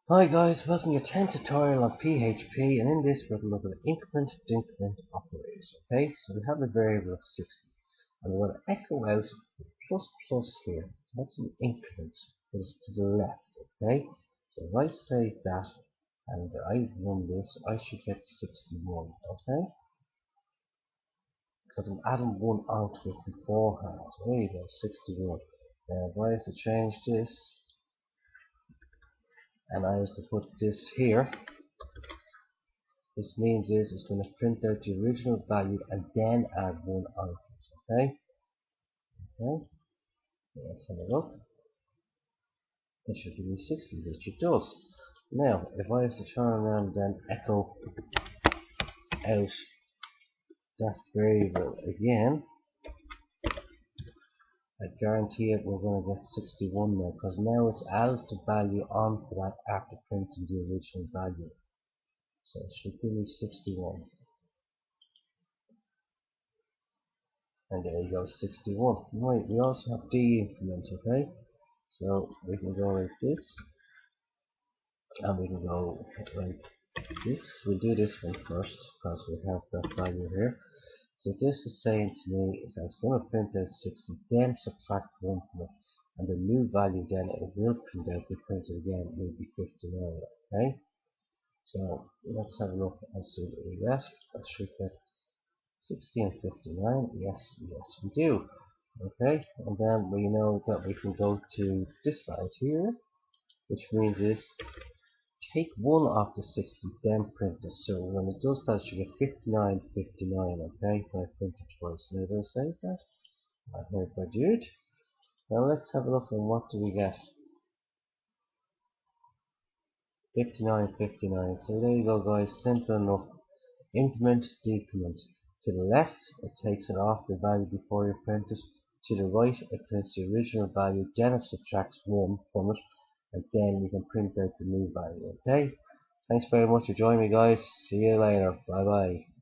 Hi guys, welcome to your 10th tutorial on PHP, and in this we're going to look at increment decrement operators. Okay, so we have a variable of 60 and we're going to echo out plus plus here. So that's an increment, but it's to the left. Okay, so if I save that and I run this, I should get 61. Okay, because I'm adding one onto it beforehand. So there you go, 61. Now if I was to change this and I was to put this here, this means it's going to print out the original value and then add one on it. Okay? Okay? Let's have a look. It should give me 60, which it does. Now, if I was to turn around and echo out that variable again, I guarantee it we're going to get 61 now, because now it's added the value onto that after printing the original value. So it should give me 61. And there you go, 61. Right, we also have decrement, okay? So we can go like this, and we can go like this. We'll do this one first, because we have that value here. So this is saying to me is that it's going to print out 60, then subtract 1 from it, and the new value then it will print out, be printed again, will be 59, okay? So let's have a look and see what we get. I should get 60 and 59, yes, we do. Okay, and then we know that we can go to this side here, which means is take 1 off the 60, then print it. So when it does that, you get 59, 59, okay? When I print it twice. Now do I save that? I hope I did. Now let's have a look at what do we get. 59, 59. So there you go guys, simple enough. Increment, decrement. To the left, it takes it off the value before you print it. To the right, it prints the original value, then it subtracts 1 from it, and then you can print out the new value, okay? Thanks very much for joining me guys. See you later. Bye bye.